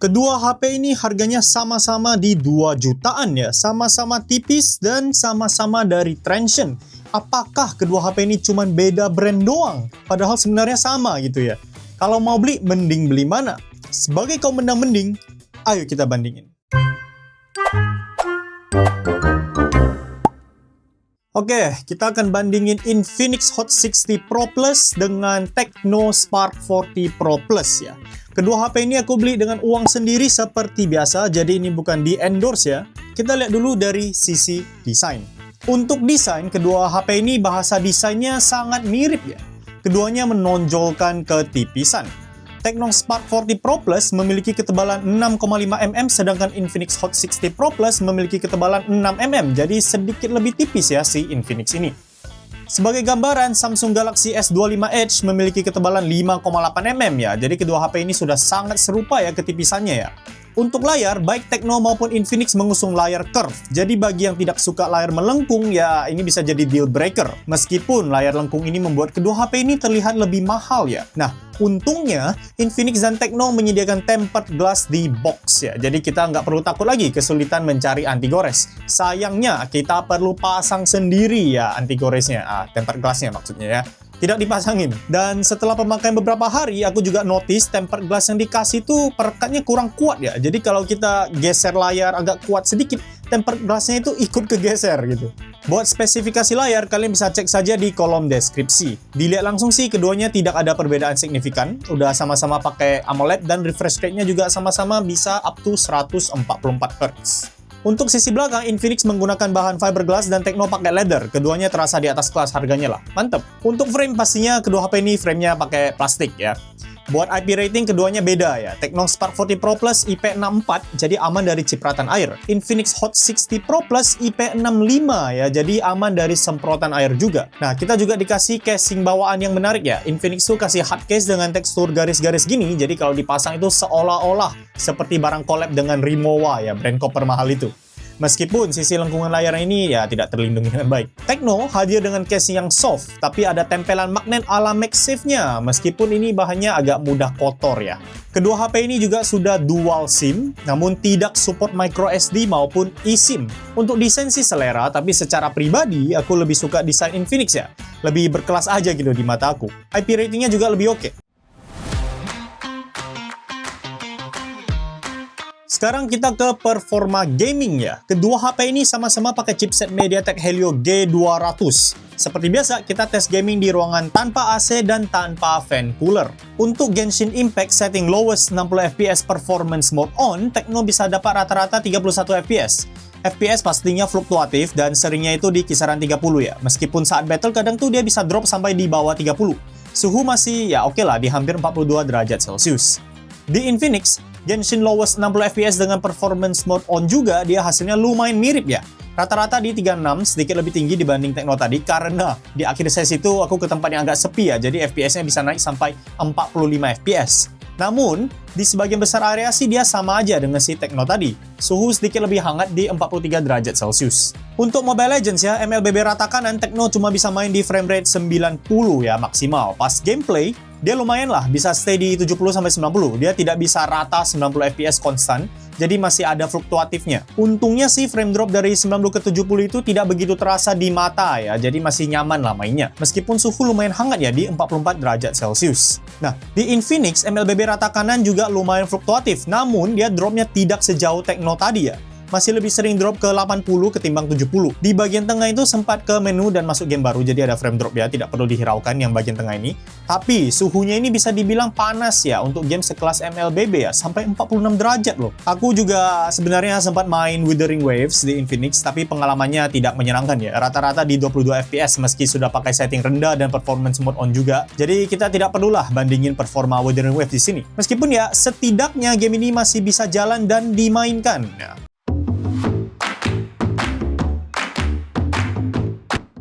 Kedua HP ini harganya sama-sama di 2 jutaan ya, sama-sama tipis dan sama-sama dari Transsion. Apakah kedua HP ini cuma beda brand doang? Padahal sebenarnya sama gitu ya. Kalau mau beli, mending beli mana? Sebagai kaum mending, ayo kita bandingin. Oke, kita akan bandingin Infinix Hot 60 Pro Plus dengan Tecno Spark 40 Pro Plus ya. Kedua HP ini aku beli dengan uang sendiri seperti biasa, jadi ini bukan di-endorse ya. Kita lihat dulu dari sisi desain. Untuk desain, kedua HP ini bahasa desainnya sangat mirip ya. Keduanya menonjolkan ketipisan. Tecno Spark 40 Pro Plus memiliki ketebalan 6,5 mm, sedangkan Infinix Hot 60 Pro Plus memiliki ketebalan 6 mm, jadi sedikit lebih tipis ya si Infinix ini. Sebagai gambaran, Samsung Galaxy S25 Edge memiliki ketebalan 5,8 mm ya, jadi kedua HP ini sudah sangat serupa ya ketipisannya ya. Untuk layar, baik Tecno maupun Infinix mengusung layar curve. Jadi bagi yang tidak suka layar melengkung, ya ini bisa jadi deal breaker. Meskipun layar lengkung ini membuat kedua HP ini terlihat lebih mahal ya. Nah, untungnya Infinix dan Tecno menyediakan tempered glass di box ya. Jadi kita nggak perlu takut lagi kesulitan mencari anti gores. Sayangnya kita perlu pasang sendiri ya anti goresnya, tempered glassnya maksudnya ya. Tidak dipasangin. Dan setelah pemakaian beberapa hari, aku juga notice tempered glass yang dikasih itu perekatnya kurang kuat ya. Jadi kalau kita geser layar agak kuat sedikit, tempered glassnya itu ikut kegeser gitu. Buat spesifikasi layar, kalian bisa cek saja di kolom deskripsi. Dilihat langsung sih, keduanya tidak ada perbedaan signifikan. Udah sama-sama pakai AMOLED dan refresh rate-nya juga sama-sama bisa up to 144 Hz. Untuk sisi belakang, Infinix menggunakan bahan fiberglass dan Tecno pakai leather. Keduanya terasa di atas kelas harganya lah. Mantep. Untuk frame pastinya kedua HP ini framenya pakai plastik ya. Buat IP rating keduanya beda ya. Tecno Spark 40 Pro Plus IP64 jadi aman dari cipratan air. Infinix Hot 60 Pro Plus IP65 ya, jadi aman dari semprotan air juga. Nah, kita juga dikasih casing bawaan yang menarik ya. Infinix tuh kasih hard case dengan tekstur garis-garis gini, jadi kalau dipasang itu seolah-olah seperti barang collab dengan Rimowa ya, brand koper mahal itu. Meskipun sisi lengkungan layar ini ya tidak terlindungi dengan baik. Tecno hadir dengan casing yang soft, tapi ada tempelan magnet ala MagSafe-nya, meskipun ini bahannya agak mudah kotor ya. Kedua HP ini juga sudah dual SIM, namun tidak support microSD maupun eSIM. Untuk desain sih selera, tapi secara pribadi aku lebih suka desain Infinix ya. Lebih berkelas aja gitu di mata aku. IP ratingnya juga lebih oke. Sekarang kita ke performa gaming ya. Kedua HP ini sama-sama pakai chipset MediaTek Helio G200. Seperti biasa, kita tes gaming di ruangan tanpa AC dan tanpa fan cooler. Untuk Genshin Impact setting lowest 60 fps performance mode on, Tecno bisa dapat rata-rata 31 fps. FPS pastinya fluktuatif dan seringnya itu di kisaran 30 ya. Meskipun saat battle kadang tuh dia bisa drop sampai di bawah 30. Suhu masih ya oke lah di hampir 42 derajat Celcius. Di Infinix, Genshin lowest 60 fps dengan performance mode on juga dia hasilnya lumayan mirip ya. Rata-rata di 36, sedikit lebih tinggi dibanding Tecno tadi karena di akhir sesi itu aku ke tempat yang agak sepi ya, jadi FPS-nya bisa naik sampai 45 fps. Namun, di sebagian besar area sih dia sama aja dengan si Tecno tadi. Suhu sedikit lebih hangat di 43 derajat Celcius. Untuk Mobile Legends ya, MLBB rata kanan Tecno cuma bisa main di frame rate 90 ya maksimal. Pas gameplay, dia lumayan lah bisa stay di 70-90. Dia tidak bisa rata 90 fps konstan, jadi masih ada fluktuatifnya. Untungnya sih frame drop dari 90 ke 70 itu tidak begitu terasa di mata ya, jadi masih nyaman lah mainnya. Meskipun suhu lumayan hangat ya di 44 derajat Celcius. Nah, di Infinix MLBB rata kanan juga lumayan fluktuatif, namun dia dropnya tidak sejauh Tecno tadi ya. Masih lebih sering drop ke 80 ketimbang 70. Di bagian tengah itu sempat ke menu dan masuk game baru, jadi ada frame drop ya, tidak perlu dihiraukan yang bagian tengah ini. Tapi suhunya ini bisa dibilang panas ya untuk game sekelas MLBB ya, sampai 46 derajat loh. Aku juga sebenarnya sempat main Wuthering Waves di Infinix, tapi pengalamannya tidak menyenangkan ya. Rata-rata di 22 fps meski sudah pakai setting rendah dan performance mode on juga. Jadi kita tidak perlulah bandingin performa Wuthering Waves di sini. Meskipun ya setidaknya game ini masih bisa jalan dan dimainkan ya.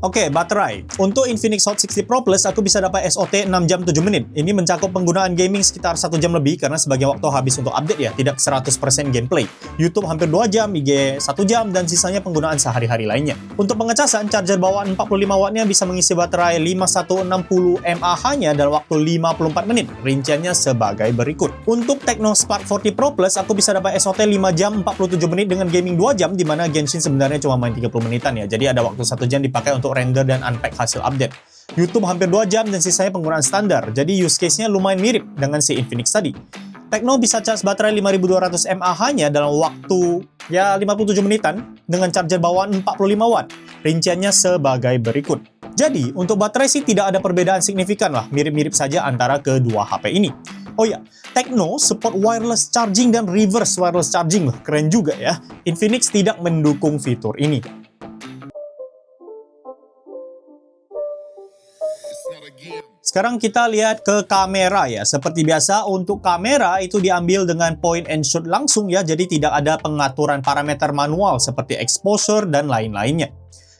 Oke, baterai. Untuk Infinix Hot 60 Pro Plus, aku bisa dapat SOT 6 jam 7 menit. Ini mencakup penggunaan gaming sekitar 1 jam lebih karena sebagian waktu habis untuk update ya, tidak 100% gameplay. YouTube hampir 2 jam, IG 1 jam, dan sisanya penggunaan sehari-hari lainnya. Untuk pengecasan, charger bawaan 45 wattnya bisa mengisi baterai 5160 mAh-nya dalam waktu 54 menit. Rinciannya sebagai berikut. Untuk Tecno Spark 40 Pro Plus, aku bisa dapat SOT 5 jam 47 menit dengan gaming 2 jam, di mana Genshin sebenarnya cuma main 30 menitan ya. Jadi ada waktu 1 jam dipakai untuk render dan unpack hasil update. YouTube hampir 2 jam dan sisanya penggunaan standar. Jadi use case-nya lumayan mirip dengan si Infinix tadi. Tecno bisa charge baterai 5200 mAh-nya dalam waktu 57 menitan dengan charger bawaan 45 watt. Rinciannya sebagai berikut. Jadi, untuk baterai sih tidak ada perbedaan signifikan lah, mirip-mirip saja antara kedua HP ini. Oh ya, Tecno support wireless charging dan reverse wireless charging loh, keren juga ya. Infinix tidak mendukung fitur ini. Sekarang kita lihat ke kamera ya. Seperti biasa, untuk kamera itu diambil dengan point and shoot langsung ya, jadi tidak ada pengaturan parameter manual seperti exposure dan lain-lainnya.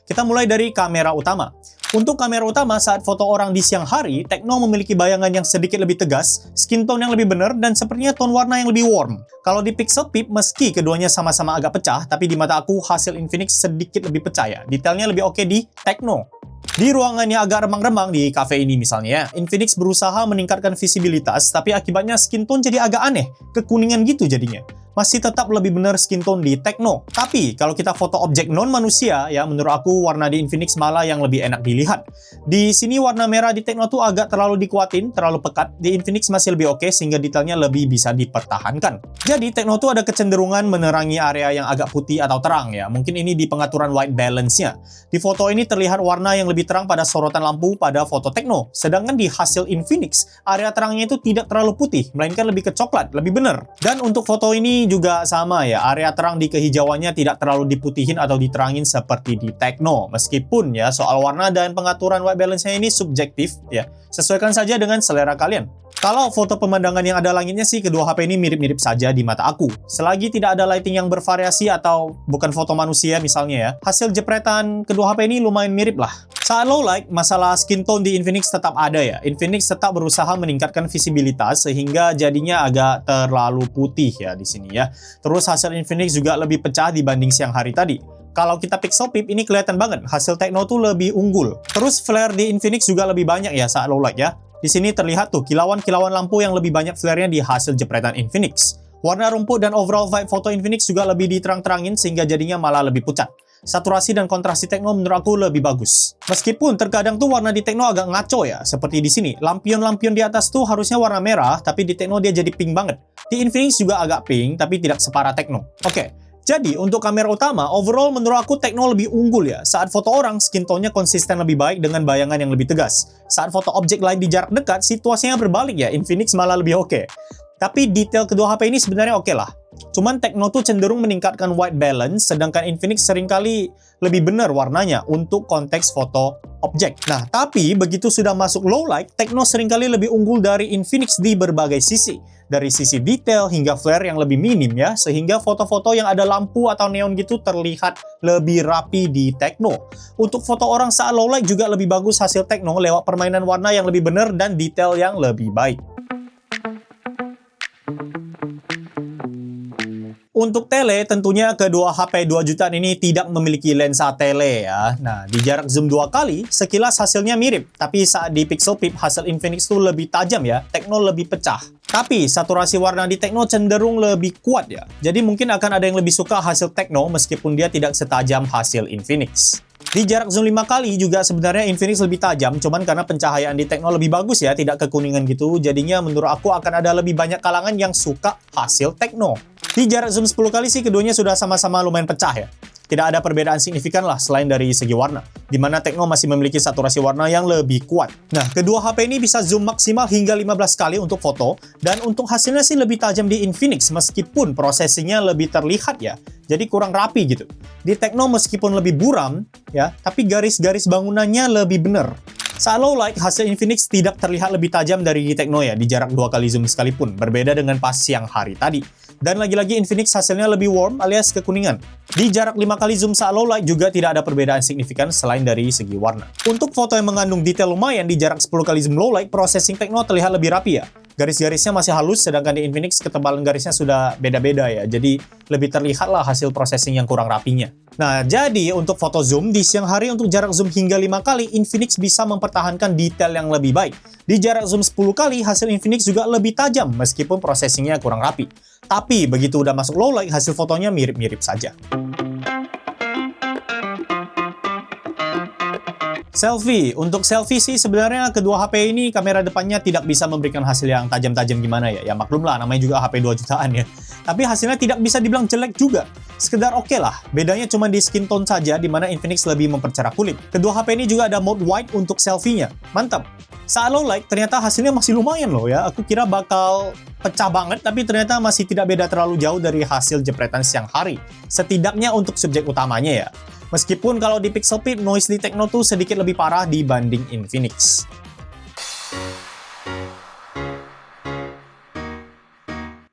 Kita mulai dari kamera utama. Untuk kamera utama, saat foto orang di siang hari, Tecno memiliki bayangan yang sedikit lebih tegas, skin tone yang lebih benar, dan sepertinya tone warna yang lebih warm. Kalau di Pixel Peep, meski keduanya sama-sama agak pecah, tapi di mata aku hasil Infinix sedikit lebih pecah ya. Detailnya lebih oke di Tecno. Di ruangan yang agak remang-remang di cafe ini misalnya, Infinix berusaha meningkatkan visibilitas, tapi akibatnya skin tone jadi agak aneh, kekuningan gitu jadinya. Masih tetap lebih benar skin tone di Tecno. Tapi kalau kita foto objek non-manusia, ya menurut aku warna di Infinix malah yang lebih enak dilihat. Di sini warna merah di Tecno tuh agak terlalu dikuatin, terlalu pekat. Di Infinix masih lebih oke sehingga detailnya lebih bisa dipertahankan. Jadi Tecno tuh ada kecenderungan menerangi area yang agak putih atau terang ya. Mungkin ini di pengaturan white balance-nya. Di foto ini terlihat warna yang lebih terang pada sorotan lampu pada foto Tecno. Sedangkan di hasil Infinix, area terangnya itu tidak terlalu putih, melainkan lebih ke coklat, lebih benar. Dan untuk foto ini juga sama ya, area terang di kehijauannya tidak terlalu diputihin atau diterangin seperti di Tecno. Meskipun ya soal warna dan pengaturan white balance-nya ini subjektif ya, sesuaikan saja dengan selera kalian. Kalau foto pemandangan yang ada langitnya sih kedua HP ini mirip-mirip saja di mata aku. Selagi tidak ada lighting yang bervariasi atau bukan foto manusia misalnya ya, hasil jepretan kedua HP ini lumayan mirip lah. Saat low light, masalah skin tone di Infinix tetap ada ya. Infinix tetap berusaha meningkatkan visibilitas sehingga jadinya agak terlalu putih ya di sini ya. Terus hasil Infinix juga lebih pecah dibanding siang hari tadi. Kalau kita Pixel Peep ini kelihatan banget hasil Tecno tuh lebih unggul. Terus flare di Infinix juga lebih banyak ya saat low light ya. Di sini terlihat tuh kilauan-kilauan lampu yang lebih banyak flare-nya di hasil jepretan Infinix. Warna rumput dan overall vibe foto Infinix juga lebih diterang-terangin sehingga jadinya malah lebih pucat. Saturasi dan kontrasi Tecno menurut aku lebih bagus. Meskipun terkadang tuh warna di Tecno agak ngaco ya, seperti di sini. Lampion-lampion di atas tuh harusnya warna merah, tapi di Tecno dia jadi pink banget. Di Infinix juga agak pink, tapi tidak separah Tecno. Oke. Jadi, untuk kamera utama, overall menurut aku Tecno lebih unggul ya. Saat foto orang, skin tone-nya konsisten lebih baik dengan bayangan yang lebih tegas. Saat foto objek lain di jarak dekat, situasinya berbalik ya. Infinix malah lebih oke. Tapi detail kedua HP ini sebenarnya oke lah. Cuman Tecno tuh cenderung meningkatkan white balance, sedangkan Infinix seringkali lebih benar warnanya untuk konteks foto objek. Nah, tapi begitu sudah masuk low light, Tecno seringkali lebih unggul dari Infinix di berbagai sisi. Dari sisi detail hingga flare yang lebih minim ya, sehingga foto-foto yang ada lampu atau neon gitu terlihat lebih rapi di Tecno. Untuk foto orang saat low light juga lebih bagus hasil Tecno lewat permainan warna yang lebih benar dan detail yang lebih baik. Untuk tele, tentunya kedua HP 2 jutaan ini tidak memiliki lensa tele ya. Nah, di jarak zoom 2 kali, sekilas hasilnya mirip. Tapi saat di Pixel Peep, hasil Infinix tuh lebih tajam ya, Tecno lebih pecah. Tapi saturasi warna di Tecno cenderung lebih kuat ya. Jadi mungkin akan ada yang lebih suka hasil Tecno meskipun dia tidak setajam hasil Infinix. Di jarak zoom 5 kali juga sebenarnya Infinix lebih tajam, cuman karena pencahayaan di Tecno lebih bagus ya, tidak kekuningan gitu. Jadinya menurut aku akan ada lebih banyak kalangan yang suka hasil Tecno. Di jarak zoom 10 kali sih keduanya sudah sama-sama lumayan pecah ya. Tidak ada perbedaan signifikan lah selain dari segi warna, di mana Tecno masih memiliki saturasi warna yang lebih kuat. Nah, kedua HP ini bisa zoom maksimal hingga 15 kali untuk foto, dan untuk hasilnya sih lebih tajam di Infinix meskipun prosesinya lebih terlihat ya. Jadi kurang rapi gitu. Di Tecno meskipun lebih buram ya, tapi garis-garis bangunannya lebih bener. Saat low light, hasil Infinix tidak terlihat lebih tajam dari Tecno ya, di jarak 2 kali zoom sekalipun, berbeda dengan pas siang hari tadi. Dan lagi-lagi Infinix hasilnya lebih warm alias kekuningan. Di jarak 5 kali zoom saat low light juga tidak ada perbedaan signifikan selain dari segi warna. Untuk foto yang mengandung detail lumayan di jarak 10 kali zoom low light, processing Tecno terlihat lebih rapi ya. Garis-garisnya masih halus, sedangkan di Infinix ketebalan garisnya sudah beda-beda ya. Jadi lebih terlihatlah hasil processing yang kurang rapinya. Nah, jadi untuk foto zoom di siang hari untuk jarak zoom hingga 5 kali, Infinix bisa mempertahankan detail yang lebih baik. Di jarak zoom 10 kali, hasil Infinix juga lebih tajam meskipun processingnya kurang rapi. Tapi begitu udah masuk low light, hasil fotonya mirip-mirip saja. Selfie. Untuk selfie sih sebenarnya kedua HP ini kamera depannya tidak bisa memberikan hasil yang tajam-tajam gimana ya. Ya maklum lah, namanya juga HP 2 jutaan ya. Tapi hasilnya tidak bisa dibilang jelek juga. Sekedar oke lah. Bedanya cuma di skin tone saja, di mana Infinix lebih mempercerah kulit. Kedua HP ini juga ada mode wide untuk selfie-nya. Mantap. Saat low light ternyata hasilnya masih lumayan loh ya. Aku kira bakal pecah banget, tapi ternyata masih tidak beda terlalu jauh dari hasil jepretan siang hari. Setidaknya untuk subjek utamanya ya. Meskipun kalau di Pixelpip, noise di Tecno tuh sedikit lebih parah dibanding Infinix.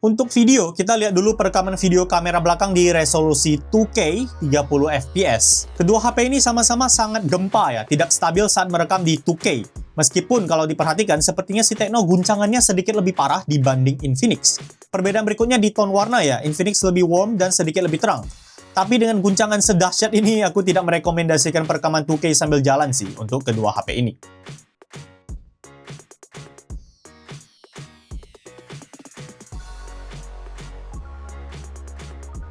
Untuk video, kita lihat dulu perekaman video kamera belakang di resolusi 2K 30 fps. Kedua HP ini sama-sama sangat gempa ya, tidak stabil saat merekam di 2K. Meskipun kalau diperhatikan, sepertinya si Tecno guncangannya sedikit lebih parah dibanding Infinix. Perbedaan berikutnya di tone warna ya, Infinix lebih warm dan sedikit lebih terang. Tapi dengan guncangan sedahsyat ini, aku tidak merekomendasikan perekaman 2K sambil jalan sih untuk kedua HP ini.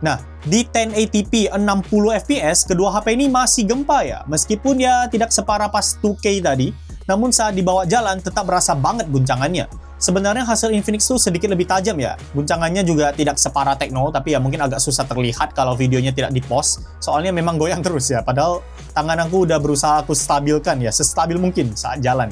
Nah, di 1080p 60 fps, kedua HP ini masih gempa ya. Meskipun ya tidak separah pas 2K tadi, namun saat dibawa jalan tetap berasa banget guncangannya. Sebenarnya hasil Infinix tuh sedikit lebih tajam ya. Guncangannya juga tidak separah Tecno, tapi ya mungkin agak susah terlihat kalau videonya tidak di-post. Soalnya memang goyang terus ya, padahal tangan aku udah berusaha aku stabilkan ya, sestabil mungkin saat jalan.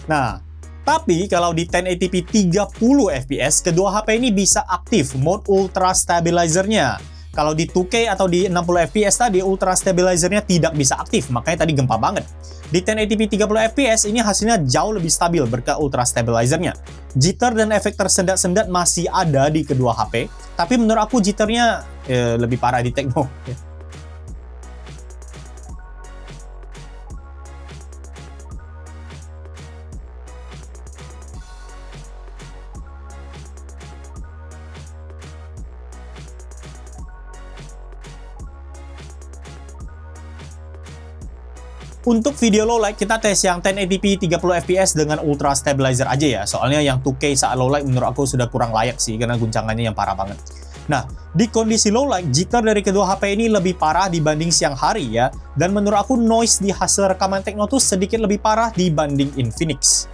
Nah, tapi kalau di 1080p 30 fps, kedua HP ini bisa aktif mode Ultra Stabilizer-nya. Kalau di 2K atau di 60 fps tadi, Ultra Stabilizer-nya tidak bisa aktif, makanya tadi gempa banget. Di 1080p 30 fps ini hasilnya jauh lebih stabil berkat Ultra Stabilizer-nya. Jitter dan efek tersendat-sendat masih ada di kedua HP, tapi menurut aku jitternya lebih parah di Tecno. Untuk video low light, kita tes yang 1080p 30 fps dengan Ultra Stabilizer aja ya. Soalnya yang 2K saat low light menurut aku sudah kurang layak sih, karena guncangannya yang parah banget. Nah, di kondisi low light, jitter dari kedua HP ini lebih parah dibanding siang hari ya. Dan menurut aku noise di hasil rekaman Tecno tuh sedikit lebih parah dibanding Infinix.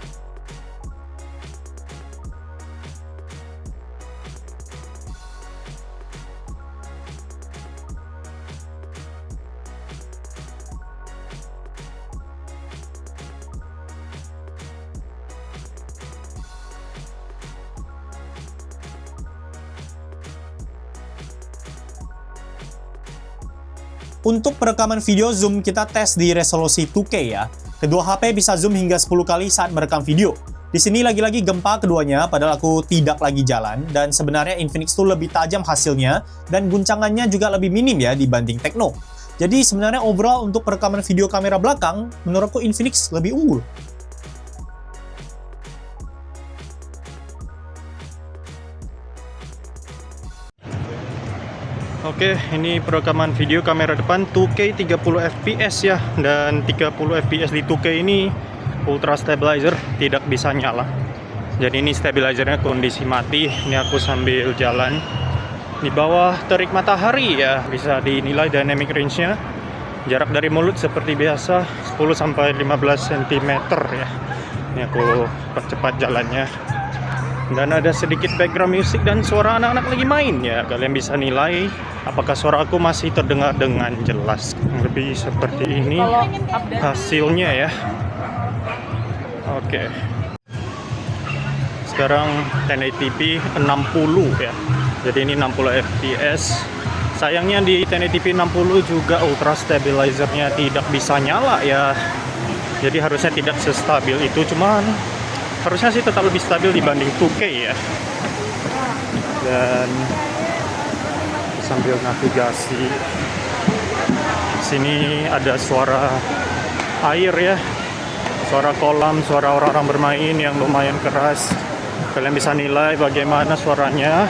Untuk perekaman video zoom, kita tes di resolusi 2K ya. Kedua HP bisa zoom hingga 10 kali saat merekam video. Di sini lagi-lagi gempa keduanya, padahal aku tidak lagi jalan. Dan sebenarnya Infinix tuh lebih tajam hasilnya, dan guncangannya juga lebih minim ya dibanding Tecno. Jadi sebenarnya overall untuk perekaman video kamera belakang, menurutku Infinix lebih unggul. Oke, ini perekaman video kamera depan 2K 30 fps ya, dan 30 fps di 2K ini Ultra Stabilizer tidak bisa nyala. Jadi ini stabilizernya kondisi mati. Ini aku sambil jalan di bawah terik matahari ya, bisa dinilai dynamic range-nya. Jarak dari mulut seperti biasa 10-15 cm ya. Ini aku percepat jalannya. Dan ada sedikit background music dan suara anak-anak lagi main ya. Kalian bisa nilai apakah suara aku masih terdengar dengan jelas. Lebih seperti ini hasilnya ya. Oke. sekarang 1080p 60 ya. Jadi ini 60 fps. Sayangnya di 1080p 60 juga ultra stabilizernya tidak bisa nyala ya. Jadi harusnya tidak sestabil itu, cuman harusnya sih tetap lebih stabil dibanding 2K ya. Dan sambil navigasi, sini ada suara air ya, suara kolam, suara orang-orang bermain yang lumayan keras. Kalian bisa nilai bagaimana suaranya.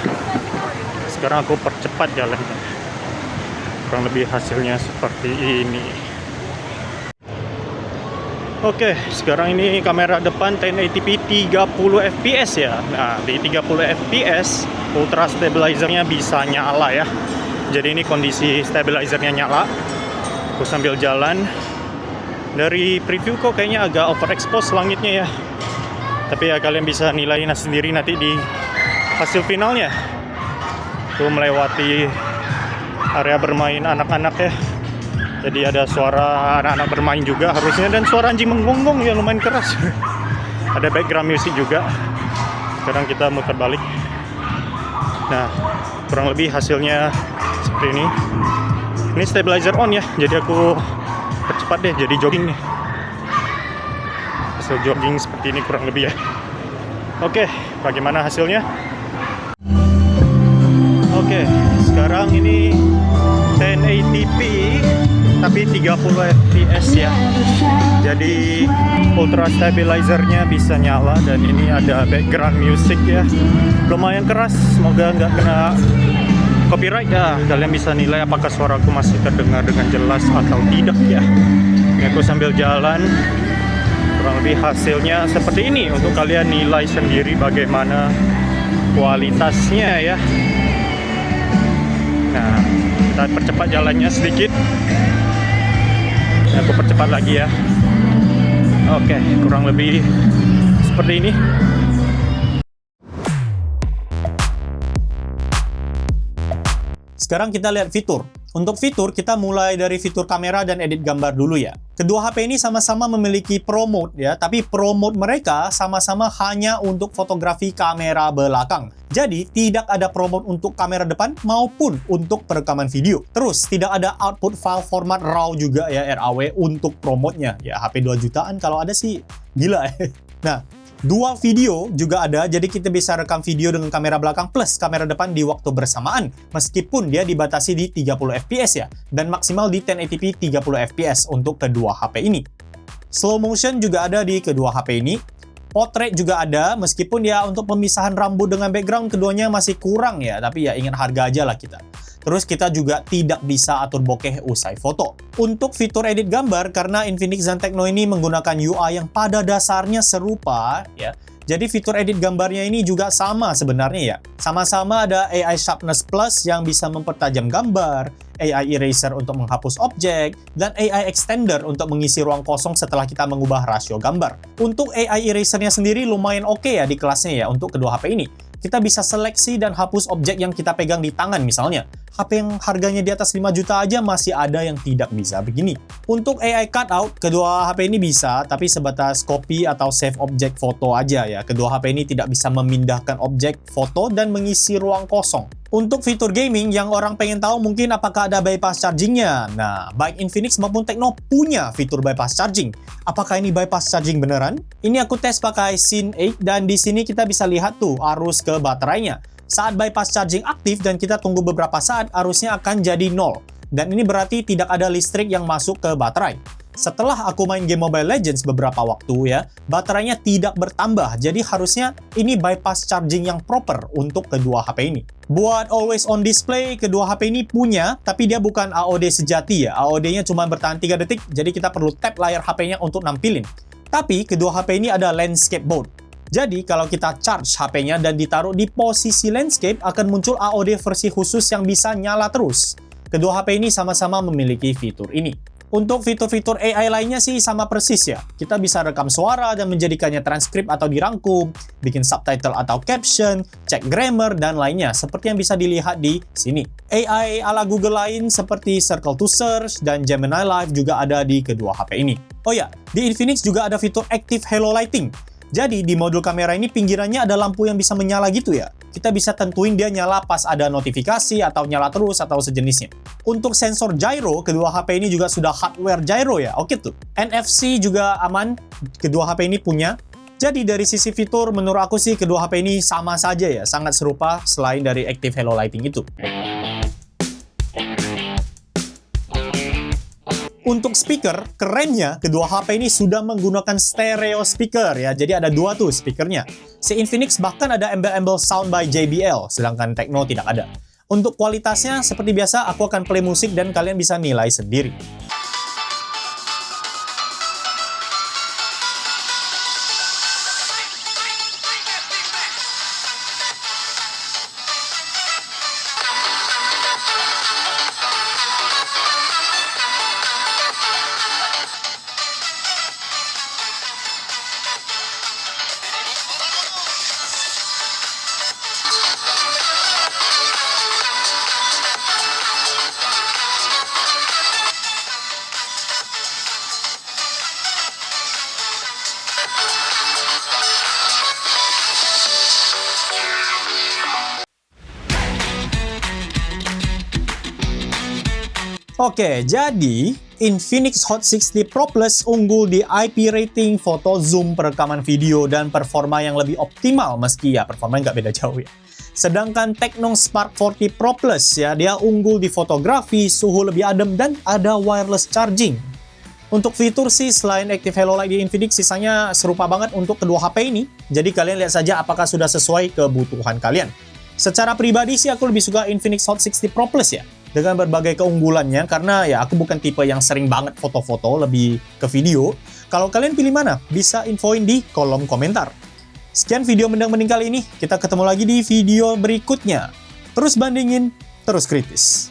Sekarang aku percepat jalannya, kurang lebih hasilnya seperti ini. Oke, sekarang ini kamera depan 1080p 30 fps ya. Nah, di 30 fps ultra stabilizernya bisa nyala ya. Jadi ini kondisi stabilizernya nyala. Aku sambil jalan. Dari preview kok kayaknya agak overexpose langitnya ya. Tapi ya kalian bisa nilai sendiri nanti di hasil finalnya. Tuh melewati area bermain anak-anak ya. Jadi ada suara anak-anak bermain juga harusnya, dan suara anjing menggonggong ya lumayan keras. Ada background music juga. Sekarang kita muter balik. Nah, kurang lebih hasilnya seperti ini. Ini stabilizer on ya, jadi aku percepat deh jadi jogging nih. Hasil jogging seperti ini kurang lebih ya. Oke, bagaimana hasilnya? Oke, sekarang ini 1080p tapi 30 fps ya. Jadi ultra stabilizernya bisa nyala, dan ini ada background music ya. Lumayan keras, semoga nggak kena copyright ya. Kalian bisa nilai apakah suaraku masih terdengar dengan jelas atau tidak ya. Ini aku sambil jalan. Kurang lebih hasilnya seperti ini, untuk kalian nilai sendiri bagaimana kualitasnya ya. Nah, kita percepat jalannya sedikit. Aku percepat lagi ya. Oke, kurang lebih seperti ini. Sekarang kita lihat fitur. Untuk fitur, kita mulai dari fitur kamera dan edit gambar dulu ya. Kedua HP ini sama-sama memiliki Pro Mode ya, tapi Pro Mode mereka sama-sama hanya untuk fotografi kamera belakang. Jadi, tidak ada Pro Mode untuk kamera depan maupun untuk perekaman video. Terus, tidak ada output file format RAW juga ya, RAW untuk Pro Mode-nya. Ya, HP 2 jutaan kalau ada sih gila ya. Nah, dua video juga ada, jadi kita bisa rekam video dengan kamera belakang plus kamera depan di waktu bersamaan, meskipun dia dibatasi di 30 fps ya, dan maksimal di 1080p 30 fps untuk kedua HP ini. Slow motion juga ada di kedua HP ini. Portrait juga ada, meskipun ya untuk pemisahan rambut dengan background keduanya masih kurang ya, tapi ya ingat harga aja lah kita. Terus kita juga tidak bisa atur bokeh usai foto. Untuk fitur edit gambar, karena Infinix Zen Tekno ini menggunakan UI yang pada dasarnya serupa ya, jadi fitur edit gambarnya ini juga sama sebenarnya ya. Sama-sama ada AI Sharpness Plus yang bisa mempertajam gambar, AI Eraser untuk menghapus objek, dan AI Extender untuk mengisi ruang kosong setelah kita mengubah rasio gambar. Untuk AI Erasernya sendiri lumayan oke ya di kelasnya ya untuk kedua HP ini. Kita bisa seleksi dan hapus objek yang kita pegang di tangan misalnya. HP yang harganya di atas 5 juta aja masih ada yang tidak bisa begini. Untuk AI Cutout, kedua HP ini bisa, tapi sebatas copy atau save objek foto aja ya. Kedua HP ini tidak bisa memindahkan objek foto dan mengisi ruang kosong. Untuk fitur gaming, yang orang pengen tahu mungkin apakah ada bypass chargingnya. Nah, baik Infinix maupun Tekno punya fitur bypass charging. Apakah ini bypass charging beneran? Ini aku tes pakai Scene 8, dan di sini kita bisa lihat tuh arus ke baterainya. Saat bypass charging aktif dan kita tunggu beberapa saat, arusnya akan jadi 0. Dan ini berarti tidak ada listrik yang masuk ke baterai. Setelah aku main game Mobile Legends beberapa waktu ya, baterainya tidak bertambah. Jadi harusnya ini bypass charging yang proper untuk kedua HP ini. Buat always on display, kedua HP ini punya, tapi dia bukan AOD sejati ya. AOD-nya cuma bertahan 3 detik, jadi kita perlu tap layar HP-nya untuk nampilin. Tapi kedua HP ini ada landscape mode. Jadi kalau kita charge HP-nya dan ditaruh di posisi landscape, akan muncul AOD versi khusus yang bisa nyala terus. Kedua HP ini sama-sama memiliki fitur ini. Untuk fitur-fitur AI lainnya sih sama persis ya. Kita bisa rekam suara dan menjadikannya transkrip atau dirangkum, bikin subtitle atau caption, cek grammar, dan lainnya, seperti yang bisa dilihat di sini. AI ala Google lain seperti Circle to Search dan Gemini Live juga ada di kedua HP ini. Oh ya, di Infinix juga ada fitur Active Halo Lighting. Jadi di modul kamera ini pinggirannya ada lampu yang bisa menyala gitu ya. Kita bisa tentuin dia nyala pas ada notifikasi atau nyala terus atau sejenisnya. Untuk sensor gyro, kedua HP ini juga sudah hardware gyro ya. Oke tuh. NFC juga aman, kedua HP ini punya. Jadi dari sisi fitur menurut aku sih kedua HP ini sama saja ya, sangat serupa selain dari Active Hello Lighting itu. Untuk speaker, kerennya kedua HP ini sudah menggunakan stereo speaker ya. Jadi ada dua tuh speakernya. Si Infinix bahkan ada embel-embel sound by JBL, sedangkan Tecno tidak ada. Untuk kualitasnya seperti biasa aku akan play musik dan kalian bisa nilai sendiri. Oke, jadi Infinix Hot 60 Pro Plus unggul di IP rating, foto, zoom, perekaman video, dan performa yang lebih optimal meski ya performanya nggak beda jauh ya. Sedangkan Tecno Spark 40 Pro Plus ya, dia unggul di fotografi, suhu lebih adem, dan ada wireless charging. Untuk fitur sih selain Active Hello Light di Infinix, sisanya serupa banget untuk kedua HP ini. Jadi kalian lihat saja apakah sudah sesuai kebutuhan kalian. Secara pribadi sih aku lebih suka Infinix Hot 60 Pro Plus ya, dengan berbagai keunggulannya, karena ya aku bukan tipe yang sering banget foto-foto, lebih ke video. Kalau kalian pilih mana? Bisa infoin di kolom komentar. Sekian video Mendang-Mending kali ini, kita ketemu lagi di video berikutnya. Terus bandingin, terus kritis.